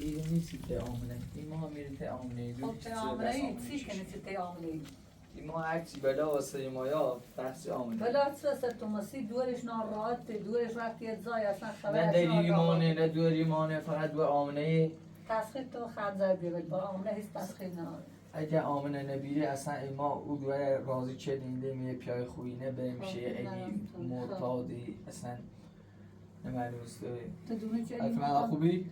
دیگه نیستی ته آمنه این ما میره ته آمنه خب ته آمنه چی کنی ته آمنه این ما هرچی بلا واسه ما یا بحث آمنه بلا چه تو مسی دورش ناراحت دورش رفتی زای اصلا خبرش نه دیریمانه نه دوریمانه فقط دو آمنه تسخیر تو خنزر بیارد با آمنه هیچ تسخیر نداره اگه آمنه نبیره اصلا ما او دوره راضی چه دینده میه پیای خویی نبه میشه ایدی معتادی اصلا نمالوست تو دونه چه حرف مدا خوبی؟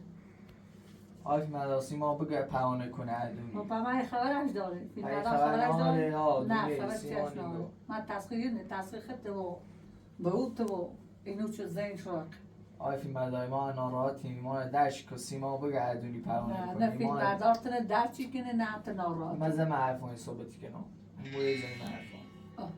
حرف مداسی ما بگه پوانه کنه ادونی با من خبرش داره های خبرش داره نه خبرش نداره من تسخیر نه تسخیر خط و بود تو اینو چه زین شو آی فیلم برداری ما ناراحتیم ما درش کسی ما بگه ادونی پروانه کنیم نه فیلم بردارتنه در چی کنه نه انت ناراحت مزه معرفانی صحبتی کنم موی زنی معرفان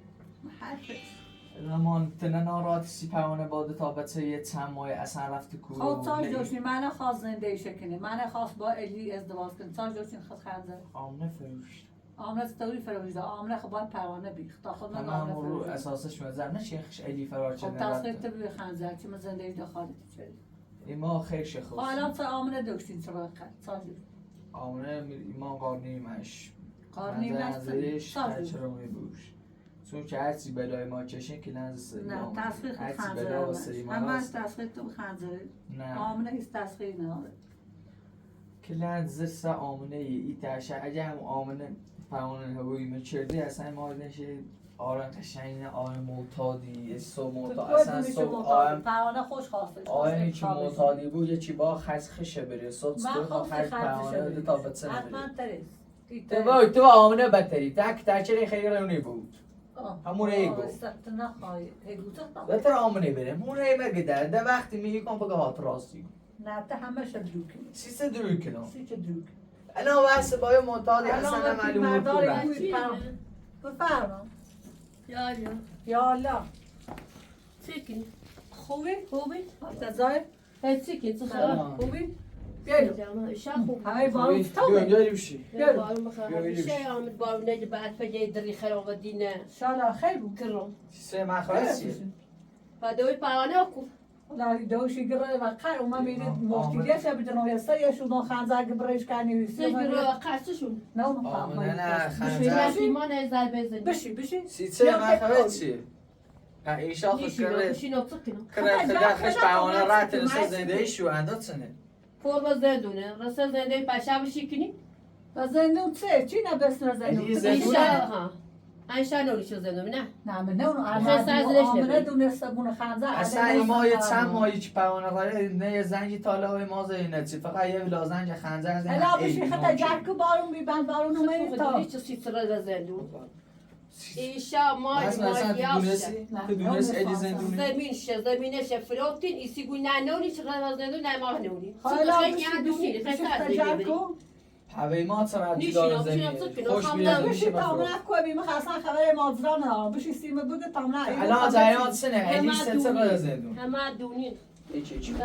حرفش ما تنه ناراحتی سی پروانه باده تا بچه یه چند ماه اصلا رفته کو خب تاج داشتیم من خواست زنده شکنه من خواست با الی ازدواج کنه تاج داشتیم خواست خنزر آمنه فروشت آمنه ستوری فروشده آمنه خب باید پروانه بیخت تا خود من آمنه رو اساسش مزر نه شیخش الی فرار چه خب تصغیر تبلی خنزر چی من زنده داخلی چه این ما خیر شخص خب الان چه آمنه داشتین چه باید تاج آمنه ما قارنیمش قارنیم نزدش چرا میبوش چون که هرچی بلای ما کشین که لنز نه تصغیر خنزر همه تصغیر تو خنزر آمنه هیچ تصغیر نداره که لنز سه آمنه ای تاشه اگه هم آمنه پروانه هوایی میچردی اصلا ما نشه آرام قشنگ آرام معتادی سو معتاد اصلا سو آرام پروانه خوش خواسته آرام که معتادی بود یه چی با خشه بره صبح تو خش پروانه دو تا بتسن بره تو آمنه بتری تک تاچه خیلی رونی بود همون ایگو بهتر آمنه بره مونه مگه ده وقتی میگی کن بگه هات راستی نه تا همه شد دروکی سیسه دروی کنم سیچه دروک الان واسه بای معتادی اصلا معلومه بفرما یا الله چیکن خوبی تزای چیکن چه خوبی بیایید همه بارون فتاوه بیاری بشی بارون بخواه شای آمد بارون نگه بعد فجای دری خراب دینه شالا خیلی بود کرم سیسه مخواستیه و دوی پروانه اکو والله دوشی گره و قر ما میرید مرتیگه شب جنوبی سایه شدون خنزر گبرش کنی سه گره قرصشون نه نه خنزر ما نه زل بزنی بشی سیسه مخواستیه ایشا خود کرده خش پروانه رات رسه زنده ایشو انداد سنه فرما زندونه رسل زنده پشه بشی کنی و زندون چه؟ چی نبسن زندون؟ اینشا نوریشو زندون نه؟ نه من نه آمنه دونسته بونه خنزر اصلا این ماه چند ماهی چی پروانه قاره نه یه زنجی طالبه مازه اینه چی فقط یه ولا زنج خنزر زنه الا بشی خطا جرکو بارون بیبند بارون اومه تا چه سیتره زندون ایشا مای تو دونست ایدی زندونه زمینش فروتین ایسی گوی ننونی چقدر زندون نه ماه نونی خیلی بشی هوای ما چرا داره زمین خوش میاد بشی تامنا کوبی مخاصن خبر مازران ها بشی سیم بوده تامنا الان جریان سنه ایدی سه چقدر زندون همه دونین چی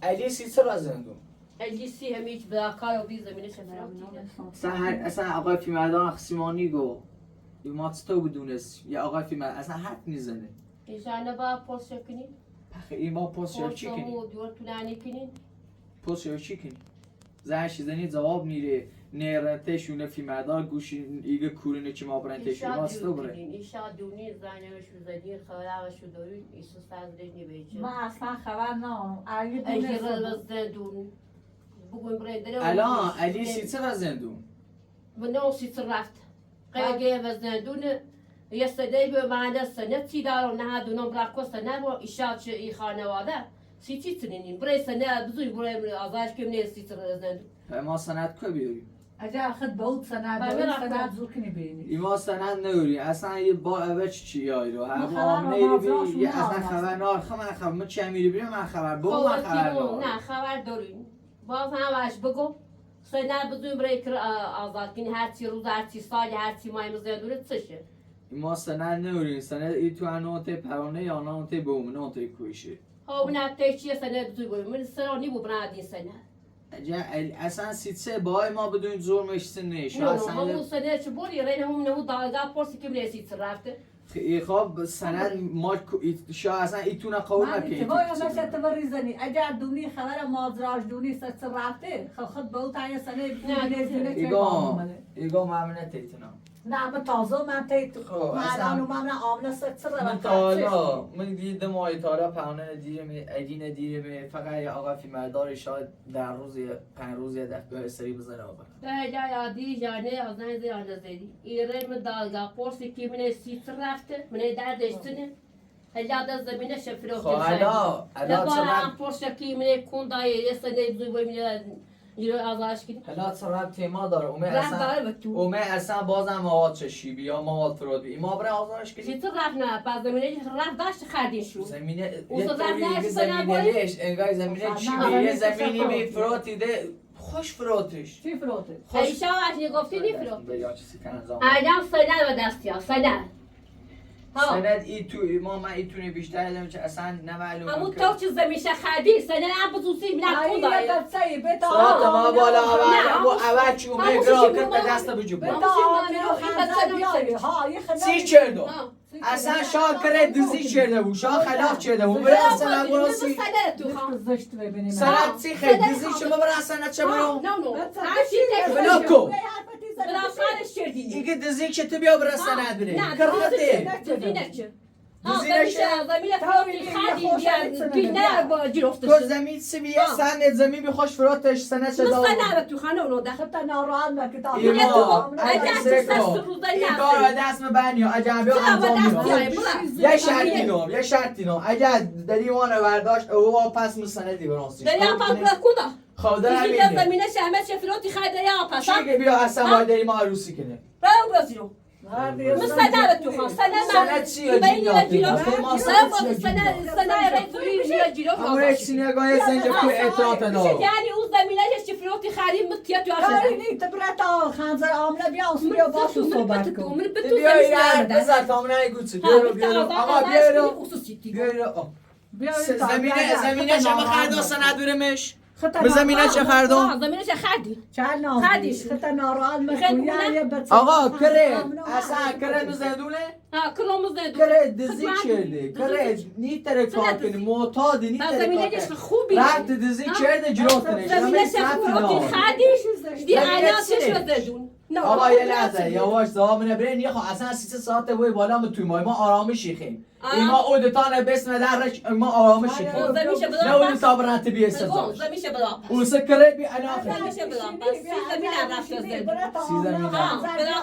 ایدی سی چقدر زندون ایدی سی همیچ بلاکای و بی زمینش فروتین اصلا آقای فیلمردان خسیمانی گو ما تو بدونست یا آقای فیلم اصلا حد نیزنه ایشانه با پوست کنی این ما پوست چی کنی دور طولانی کنی پوست چی کنی زنش زنی جواب نیره نیرتشونه فیلمردار گوشی ایگه کورینه که ما برنتشون واسطه بره ایشا دونی زنش زدی خبرش دارین ایسو سازده نیبیچه ما اصلا خبر نه اگه زندون بگویم برندره الان علی سیتر زندون منو سیتر رفت قیگه و زندون یه سده به معنی سنه تی دارو نه دونم براکو سنه با ایشا چه ای خانواده سی تنین برای سنه بزوی برای آزارش کم نیست سیتر زندون ما سند کو بیاری اگر خد بود سند زور کنی بینی ایما سند نوری اصلا یه با اول چی یایی رو هر با میری بی یه اصلا خبر نار خبر من چه میری بی من خبر بگو من خبر نه خبر داریم باز همش بگو سنه بزوی برای آزاد کنی هر چی روز هر چی سال هر چی ماه زندون چشه ما سند نوری سند ای تو انوته پرونه یا نوته بوم نوته کویشه ها من تیچی سنه بزوی بریم من سرانی ببرادی سنه اصلا سیتسه بای ما بدون زور مشتن نیش نه همون سنه چه بوری رین همون نمو دالگاه پرسی که من سیتس رفته خب سند ما شا اصلا ایتونه قول نکنید وای همش تبریزنی اگر دونی خبر مازراج دونی سر رفته خود به اون تای سنه بینه ایگا ممنه تیتنا نه من تازه من تیت مالان و من آمنه سر من تالا من دیدم مای تالا پاونه دیرم ادینه دیرم فقط آقا فی مردار شاید در روز 5 روز یه دفعه سری بزنه آقا لا عادی جانه از نزدی آن زدی ایره من دالگا پرسی کی من سیت رفته من دردشتنه هلا دست زمینه شفرو خب حالا چرا پرسی کی من کندای استنده بزوی من یه آزارش کردی. حالا سراب تیما داره اومه اصلا بازم مواد چشی بیا مواد فرود بی ما برای آزارش کردی. چطور رفت نه پس زمینه رفت داشت خریدش رو. زمینه یه طوری زمینه لیش انگار زمینه چی یه زمینی می فروتی ده خوش فروتش. چی فروته؟ ایشا وقتی گفتی نی فروت. بیا چیزی کنم. آدم سند و دستیا سند. سند ای تو ما ایتونه بیشتر دارم که اصلا نمعلومه. همون تو چیز زمیشه خریدی سند هم بزوسی بنا کودای. سرات ما بالا اول چی اومه گرا کرد به دست بجوب. سی چردو. اصلا شاه کرد دوزی چرده بود شاه خلاف چرده بود برای اصلا نگوسی سند سی خیلی دوزی شما برای اصلا چه برو بلوکو ایگه دوزی که تو بیا برای سند بره کرده دوزی نشه کل زمین سبیه سند زمین بخوش فراتش سند چه دارم سند تو خانه اونو دخل تا ناران مکتاب این کار دست مبنی اجابی انجام یه شرطی نام یه شرطی نام اگر در ایوان برداشت او پس مسندی برانسی دریا پاس کدا خب در همینه زمینه شهمت شفروتی خیلی دریا پاس چی که بیا اصلا باید داریم عروسی کنه برو بازیرو مستدار تو خان سند چیه جیرا همون سینگاه زنجه که اطلاعات دارم یعنی اون زمینه شفروتی خیلی متیت یا کاری نیست برای خانزر آمنه بیا اصلا باشو صحبت کن بیا ایران بذار تامنه گوچه بیارو آقا بیارو زمینه چه بخرد و سند برمش به زمینه چه خردم؟ زمینه چه خردی؟ خردیش خطا نارال مکنی آقا کره اصلا کره مزدونه؟ کره مزدونه کره دزی کرده کره نی تره کار کنی معتادی نی تره زمینه کار چه خوبی رفت دزی کرده جلوتنش زمینه چه خوبی خردیش دی آیاتش زدون آقا یه لحظه یواش زامنه برین یه خو اصلا 3 ساعت بوی بالا توی ما آرامشی خیم ایما اودتانه بسم درش ما آرامشی خیم نه اون تابرات بی استفاده زمیشه بلا اون سکره بی علاقه زمیشه بلا پس زمینه رفت زمینه بلا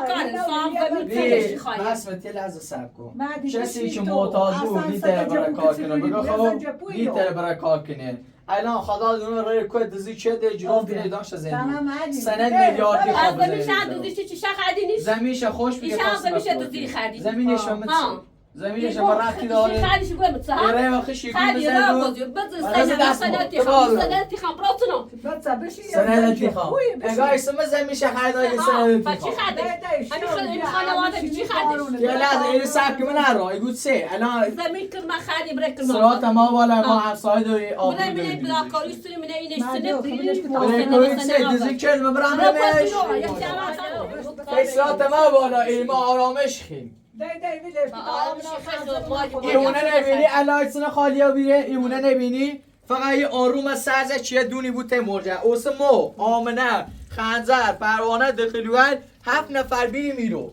کار صاحب زمین تلش خواهی بس متل از سب کن کسی که معتاد بود نیتره برای کار کنه بگو خب نیتره برای کار کنه الان خدا دونه روی کد دزی چه ده جرف کنه داشت زندگی سند میلیاردی خواب زمینش چی خردی نیست زمینش خوش بگه زمینش دزی خردی زمینش هم زمینش هم رفتی داره خردیش گوه متصحب اره و خشی خردی را بازیو بزن سندتی خام براتونو سندتی خام اگه اسم زمینش خردای سندتی چی خردی؟ همین خانواده چی خردیش؟ یه لحظه این سب که من هر ایگو سه الان زمین کرما خردی برای کرما سرات ما بالا ما همسایه داری آب برای منه بلا کاریستری منه اینش برای کوی سه دزی کلمه برام نمیش سرات ما بالا ای ما آرامش خیم ایمونه نبینی الایتسن خالی ها بیره ایمونه نبینی فقط یه آروم از سرزه چیه دونی بود مرجع اوسه مو آمنه خنزر پروانه دخلوال 7 نفر بیری میرو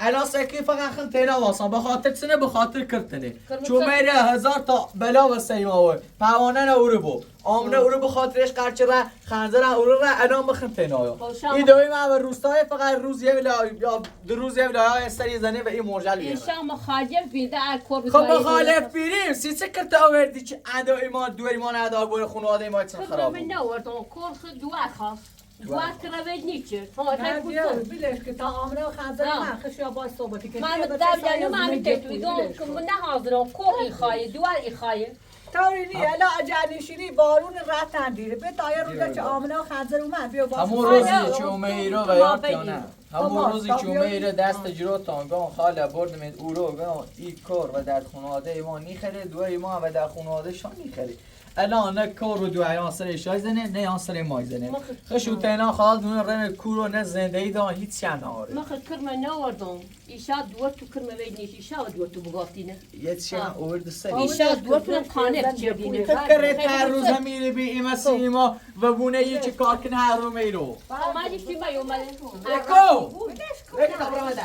الان سکی فقط خم تینا واسان بخاطر سنه بخاطر کرتنه چون میره 1000 تا بلا و سیما و پروانه نه اورو بو آمنه اورو بخاطرش قرچه را خنزر اورو را الان بخم تینا این دوی ما و روستای فقط روز یه ولا یا 2 روز یه ولا استری زنه و این مرجل بیره شام مخالف بیده الکل خب مخالف بیریم سی کرت آوردی که ادا ایمان دو ایمان ادا بور خانواده ایمان چه خراب من نوردم کل دوار خاص دوار کراوید نیچه بیلش که تا آمنه و خنزر من خشیا باش صحبتی که من دم من میتوی که من نه حاضرم کل خواهی دوار خواهی طوری نی الا اجانشینی بارون رفتن دیره به تایر روزه که آمنه و خنزر اومد بیا باش همون روزی که اومه و یا نه همون روزی که اومه دست جلو تانگان خاله برد من اورو گام ای کار و در خانواده ما نیخره دوی ما و در خانواده شان نیخره الان نه کار رو دو عناصر شای زنه نه عناصر مای زنه خشو تینا خالد دون رن کورو نه زندگی دان هیچ چی نداره ما خد کرمه نوردم ایشا دوت تو کرمه ویدنیش ایشا دوت تو بگافتینه یه چی اورد سری ایشا دوت رو خانه بچردینه فکر هر روز میری بی ایما سیما و بونه یه چی کار کنه هر رو میرو ما دیشتی ما یومده اکو اکو برامده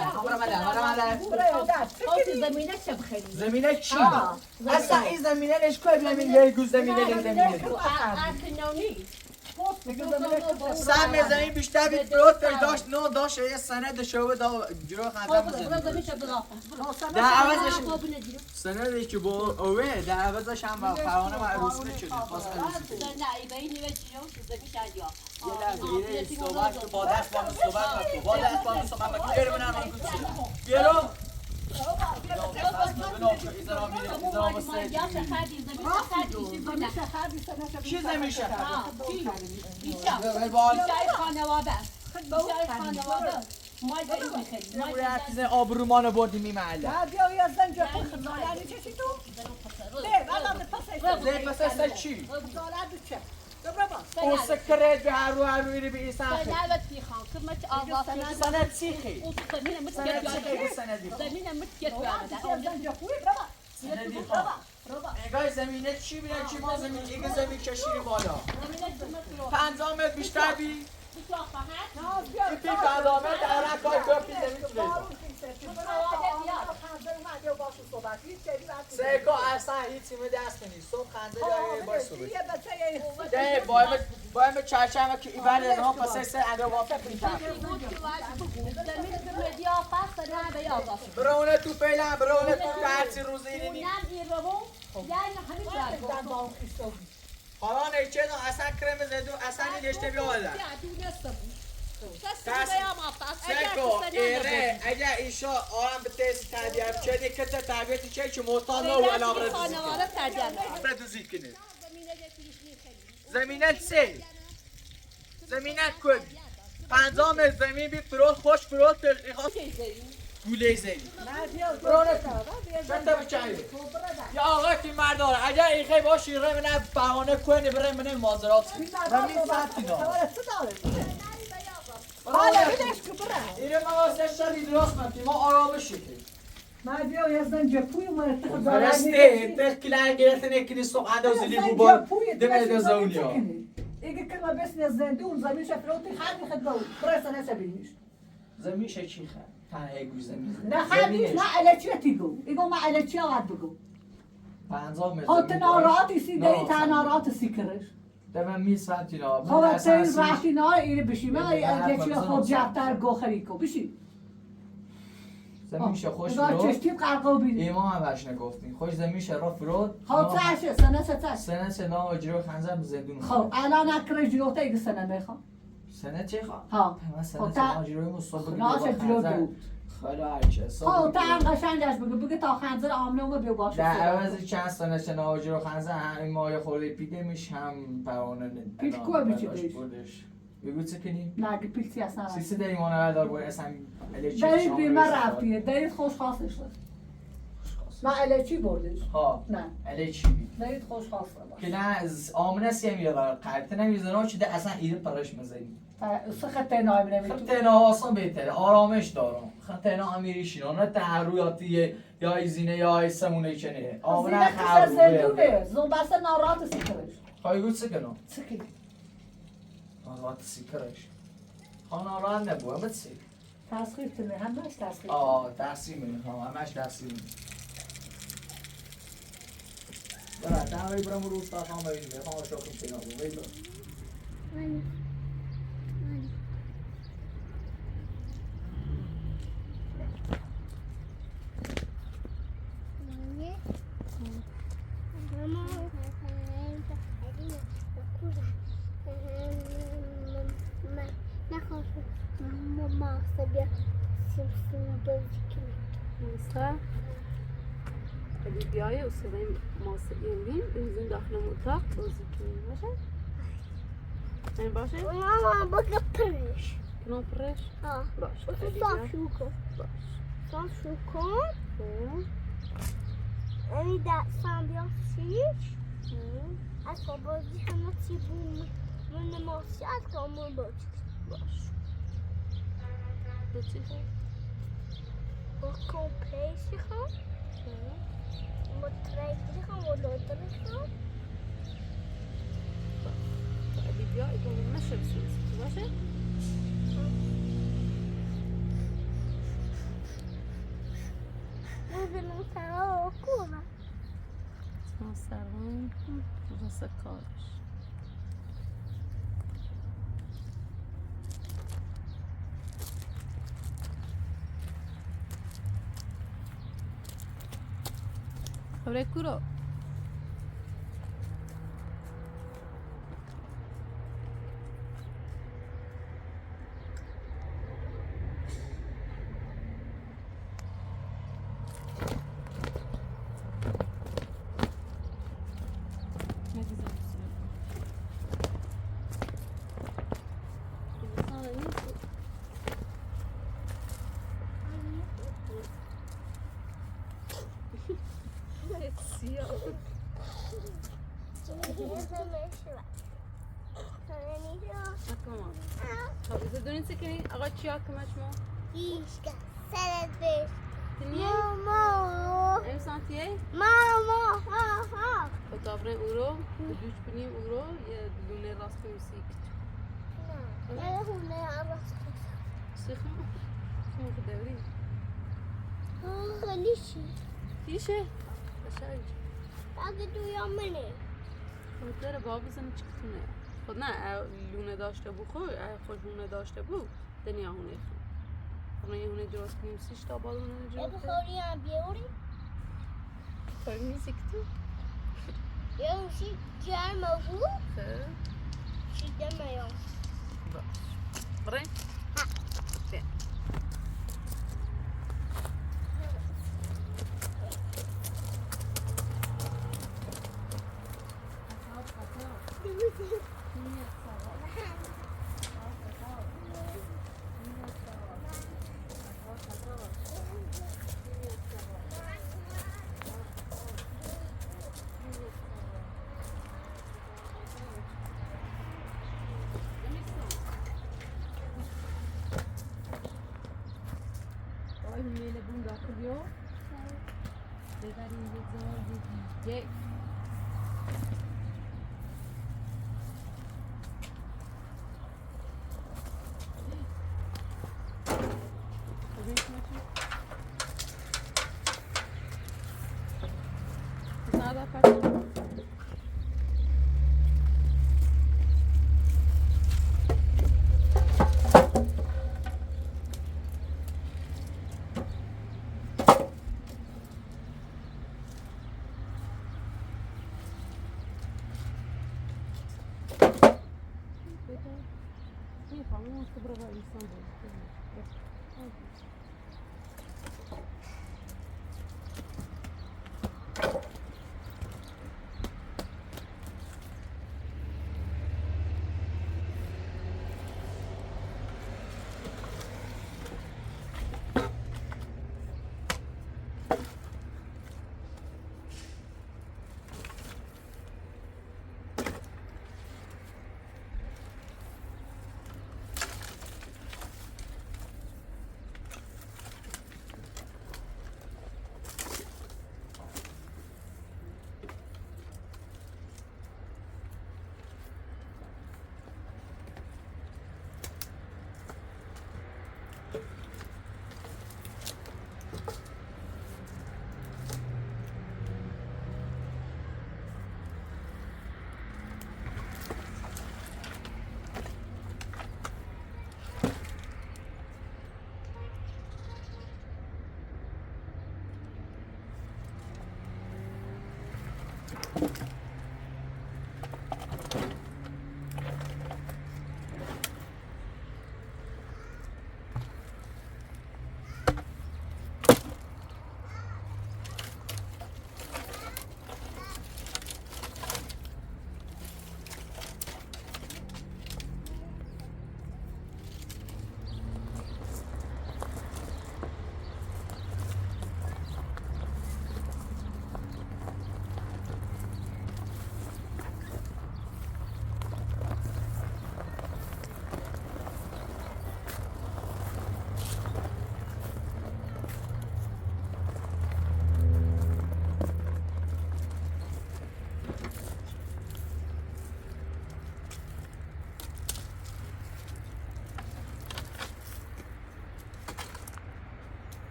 خواهد زمینه چه بخیری زمینه چی؟ اصلا این زمینه نشکای بلمین یه گوز زمینه سم زمین بیشتر بید برود داشت نو داشت یه سند شعبه دا جلو خندم در عوضش سندی که با اوه در عوضش هم پروانه معروض نشده خواست عروضی یه لحظه صحبت با دست با من صحبت با گرم من هم گرم چی زمین شد؟ ایشا خانواده مای داریم میخیلی مای داریم آبرومان بردیم این محله بیا یا زن جا بخیر یعنی چه چی تو؟ ده پسه چی؟ زالت چه؟ او سکرت به هر رو ایری به این سنخی سنوات فی خان کمت آواز سند سیخی زمینه متکت سندی خان نگاه زمینه چی بیره چی ما زمین ایگه زمین کشیری بالا 50 متر بیشتر بی این پی 50 متر در رکای کپی زمین چی سیکو اصلا هیچی می دست نیست صبح خنده داری باید صبح ده باید چرچمه که ایوان رزمان پسه سر اندر وافت میتر برونه تو فعلا برونه تو که هرچی روز اینی حالا نیچه دو اصلا کرم زدو اصلا نیشته بیاده سیکو ایره اگه ایشا آرام به تیسی تدیه بچه کتا تبیتی چه که موتانه و علام ردوزی کنه زمینه چه؟ زمینه کن 50 متر زمین بی فرود خوش فرود تلقیخات گوله زمین برونه چند بچه یا آقا که مرداره اگر ایخی باشی ره منه بهانه کنی بره منه مازرات زمین ساعتی داره اینه ما واسه شدی درست کنیم ما آرامش شدیم ما بیا یا زن جا پوی مرتخ فرسته تکلر گرفته نکنی سوق عدو زلی بوبار دمه دزاونیا ایگه کلمه بسنی زندون زمین شفروتی خیلی خد باود برسه نسبیش زمین چی خد تنها گوش زمین نه خیلیش نه علچیتی گو ایگو ما علچی آقاد بگو 50 متر ها تناراتی سی دایی تنارات سی کرش دمه میز فهمتی نا خواه تیز رحتی نا ایره بشی من یکی خود جهتر گو خریکو بشی زمینش خوش فرود چشتیم قرقو بیدی ایما هم برش نگفتیم خوش زمینش را فرود خواه تشه سنه ستش سنه چه نام اجرا خنزم زندون خواه الان اکره جلوته ایگه سنه میخوام سنه چه خواه؟ ها من سنه چه اجرای مصابه ناش جلو بود خیلی هرچه خواه تا قشنگش بگه تا خنزر آمنه اومه بیو باشه در عوض چند سنه چه ناجر و خنزه هم ماه خورده پیده میش هم پروانه پیش کوه بیچه بگو چه کنیم؟ نه اگه پیلسی اصلا سیسی داری مانه دار باید اصلا دارید بیمه رفتیه دارید خوش خواستش داشت نه الچی بردش ها نه چی بید دارید خوش خواست باش که نه آمنه سی میره برای قربت نمیزنه چی ده اصلا ایره پرش مزنی خط نایم نمیتون خط اینا آسان بهتره آرامش دارم خط اینا همیریشین نه تحرویاتی یا ایزینه یا ایسمونه چنه آمنه خرو زندونه زنبسته نارات سیکرش خواهی گوت سکنم سکی نارات سیکرش خواه نارات نبوه همه سی تسخیر تنه همش تسخیر تحصیل میخوام همش تحصیل میخوام برای تنهایی برم روز تا خواهم ببینیم بخوام شاکم پیدا بود بیدار اگه بیایه اصلا ماسه اینیم بنزین داخل اتاق بازی کنیم باشه؟ این باشه؟ ماما بگه پرش کنم پرش؟ باش خیلی صاف شو کن صاف شو کن اینی دستم بیا سیش از بازی همه چی بوم من ماسی از کامون باش با چی خواهد؟ با کمپیسی خوام با تریکری خوام با لودری خوام بعدی بیا ای بابا نشد سیزی باشه؟ بودنم سرا کنم اسمها سروان واسه کارش خبره کورو دونیسه که آقا چیا کمش ما؟ ایشکا سرت بش تنیه؟ ماما ام سانتیه؟ ماما ها ها بطابرین اورو دوش بنیم اورو یه لونه راست کنیم سیکت نه نه هونه عرص سیخم؟ شما که دوری؟ خیلی چی ایشه؟ بشنج اگه دویا منه خود داره باب بزنه چکتونه خود نه لونه داشته بو خود خوش لونه داشته بو دنیا هونه خود یه هونه درست کنیم سیش تا بال هونه اگه درست خوری هم بیاری خواهی میزی کتو؟ یا اونشی گرمه بود خب چی دمه یا باش برای؟ بیا میله بون داخلیو ببریم یه زار دیگه nada a parte. Vamos quebrar a lição dele.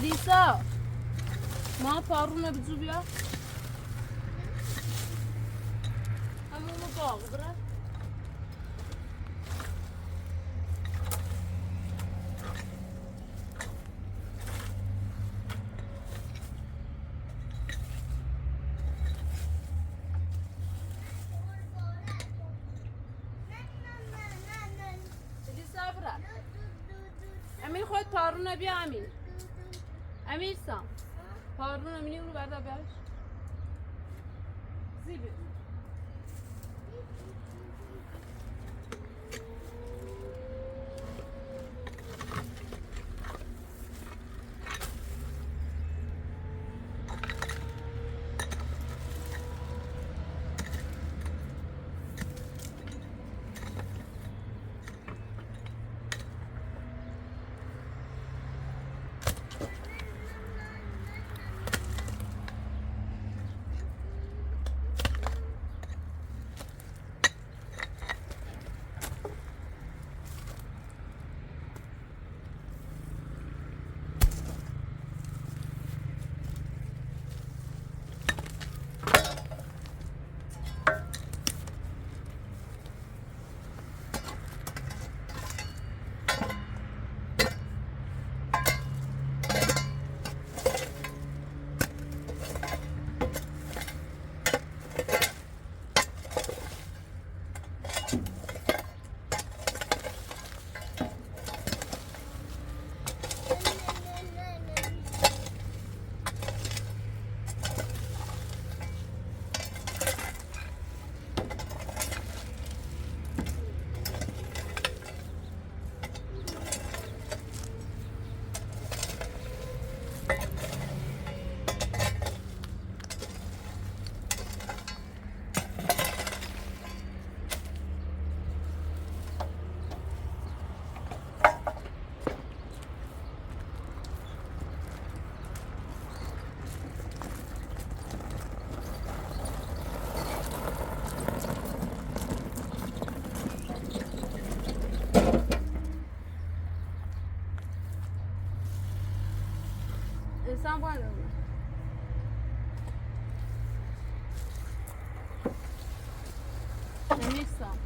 لیسا ما پارونه بجو بیا همون باغ بره لیسا بره امیر خود پارونه بیا امیر سام پارونه منی اونو برده بیارش زیبه انسان باید نمیستم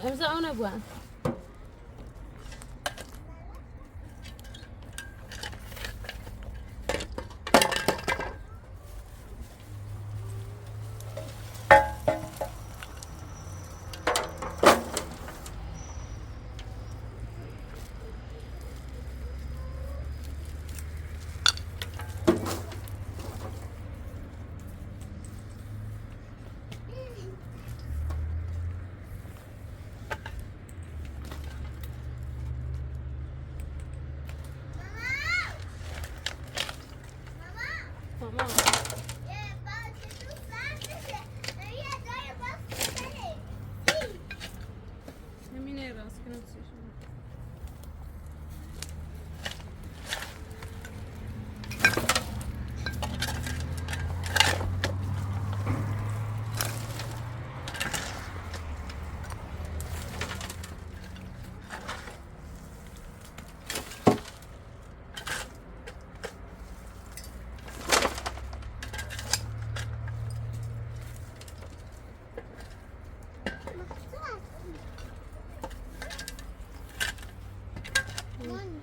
امضا اونو بوان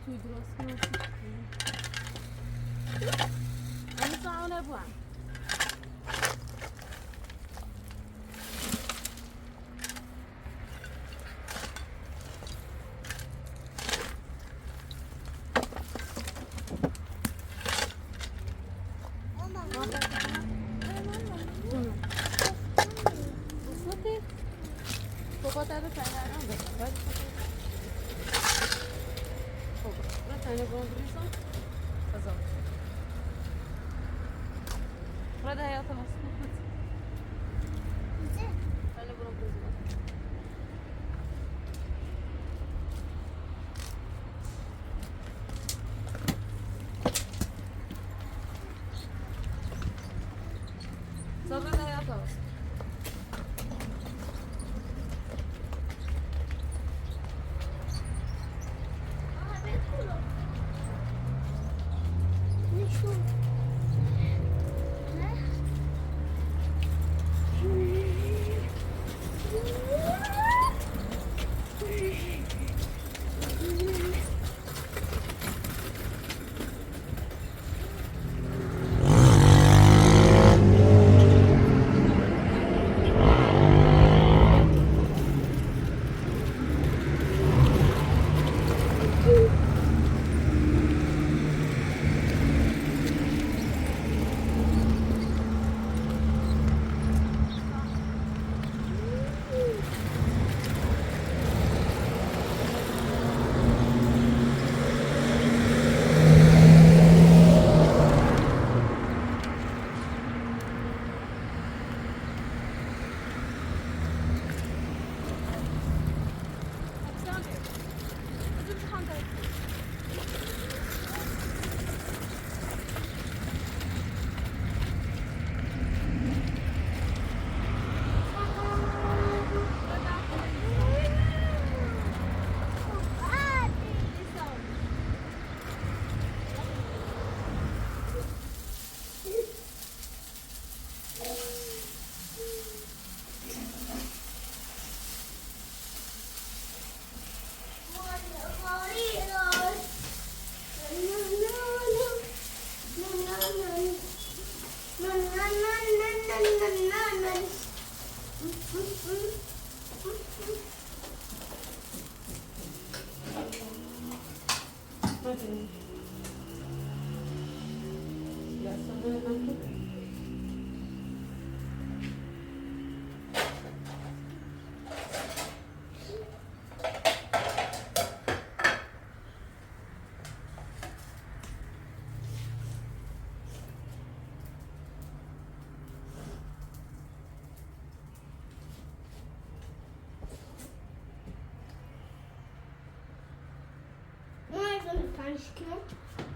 توی درست کنم اما سعاله بوام بابا داره پنهران بده Eine Gondrisa? Also. Burada hayata nasıl? Öyle Gondrisa. Sonra da hayata nasıl?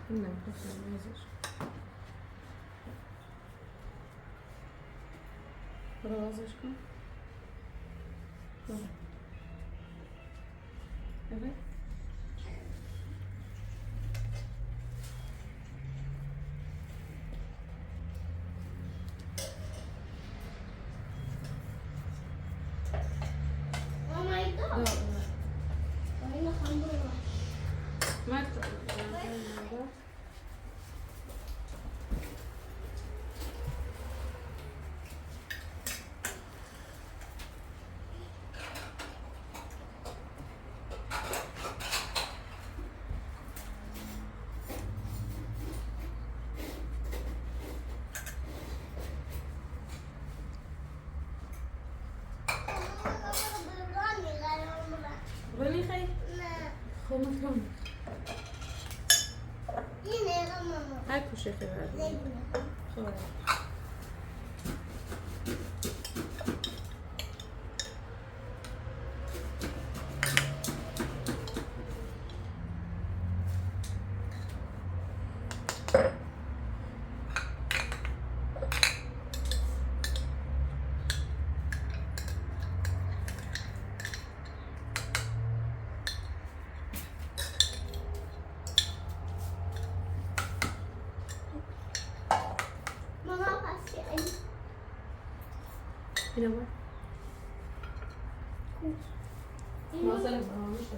Não, não existe. Розочка. Evet. Oh my god. Да. Oyna hamburger. Mert. ولی خیلی نه خوب کن. اینه ماما هر کوشه که بردی. خوب. اینو باید ماسل میشه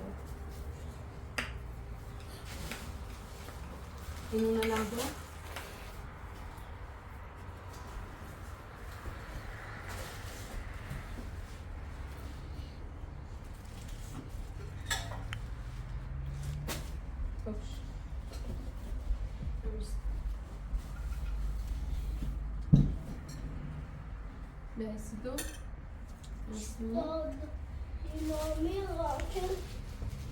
این اون لحظه بس دو داد ایمامی راکن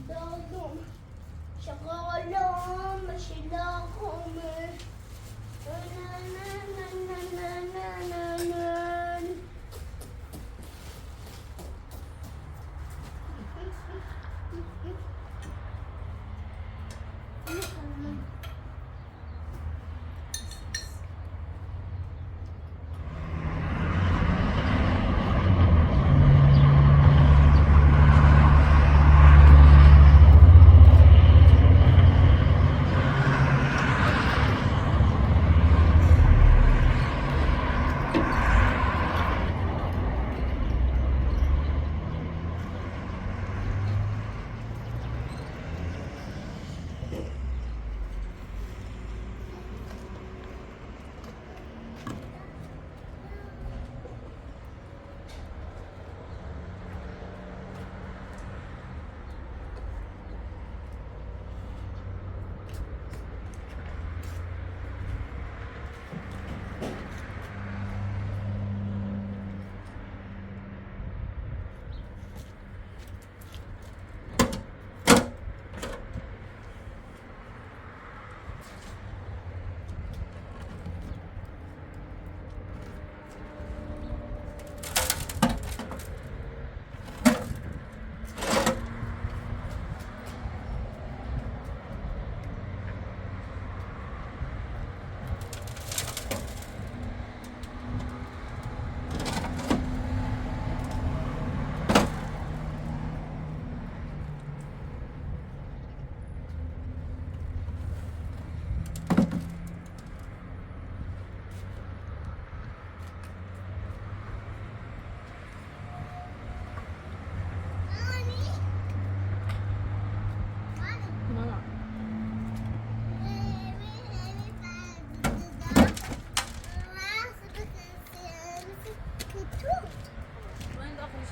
دادم شغالم شلاقمه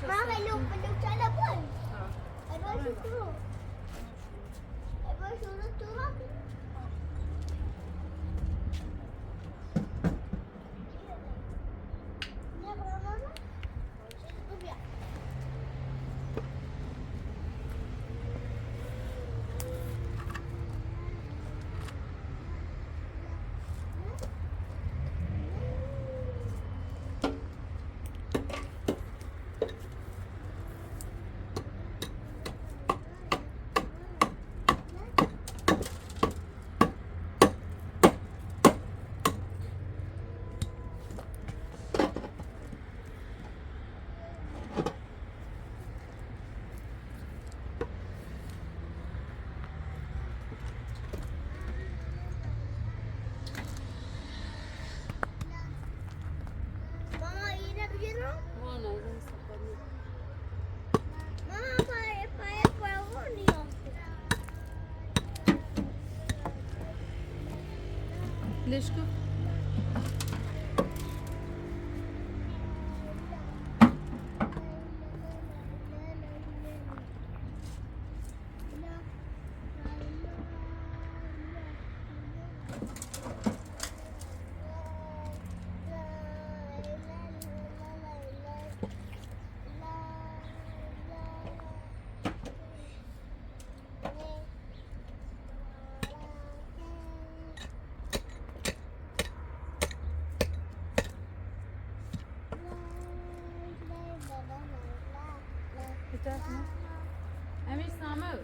Mama, look, telefon. Ada suruh. Ada suruh turun. Ya, mama. Biar. Mama, ini begini. Mana yang sepatu? Mama, payah ni. ليش كو؟ بتاعتنا أمي سامو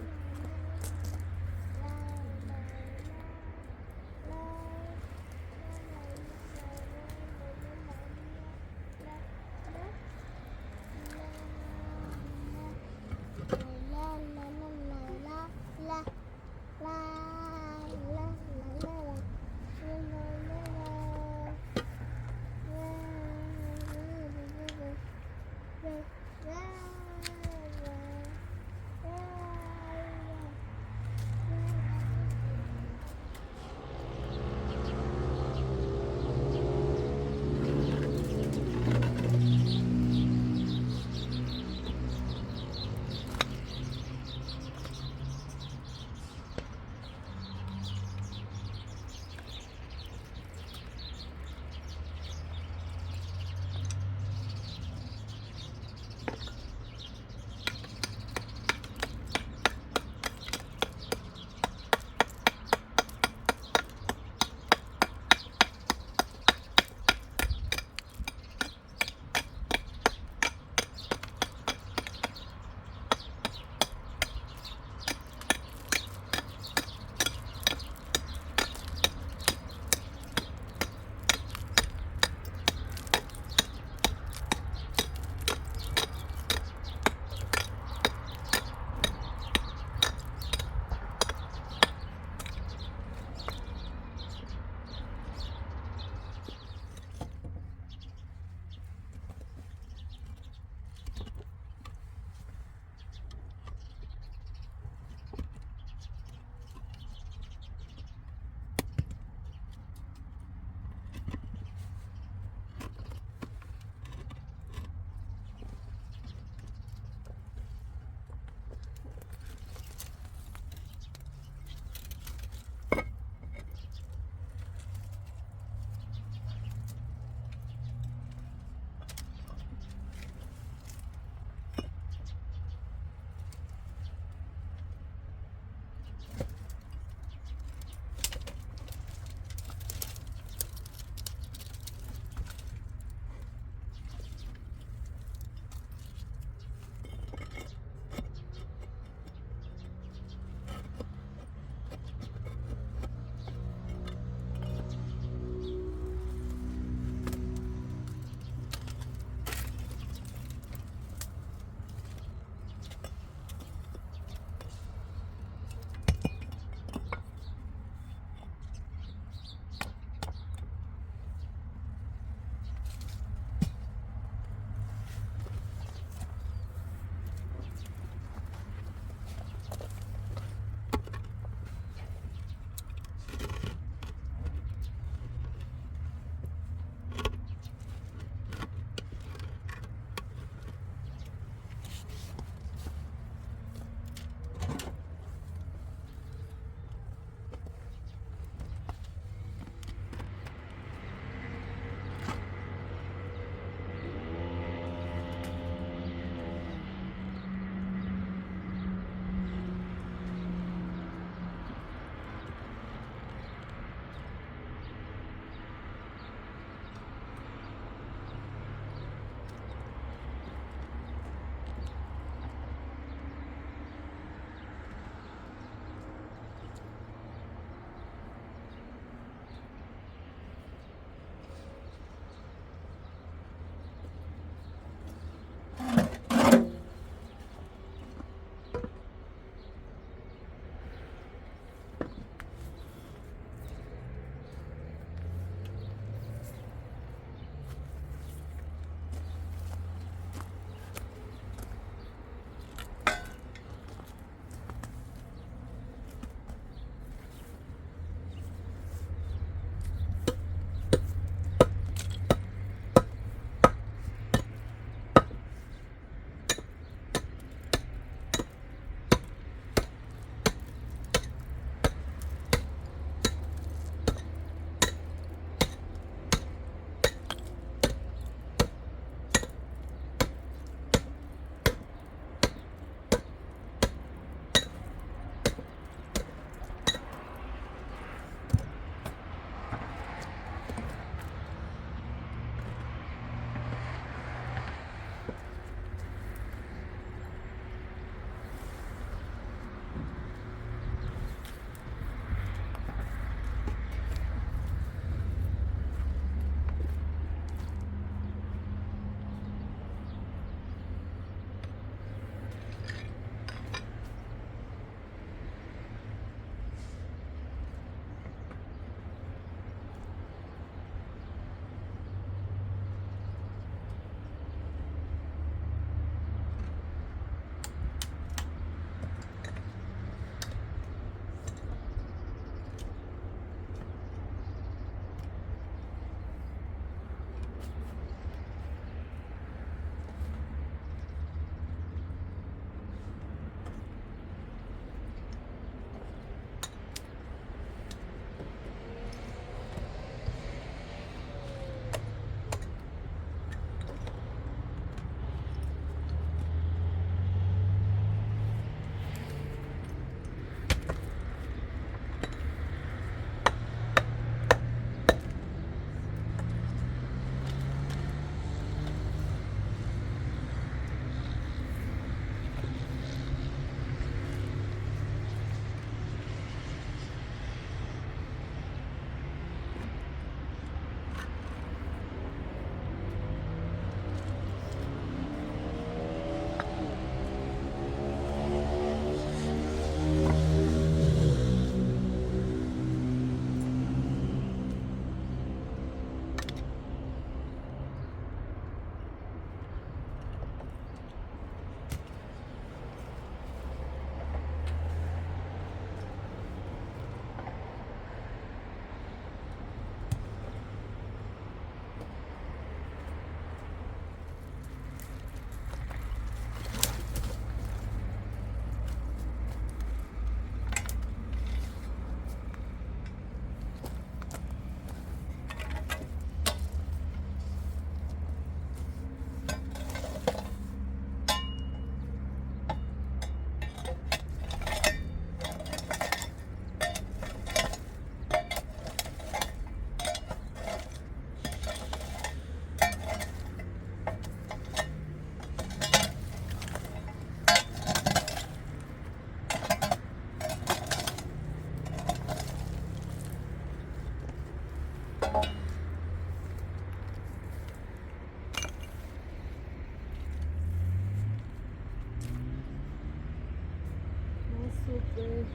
سوپ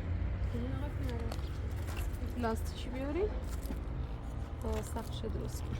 لاستیشی بیاری تا سخش درست کن.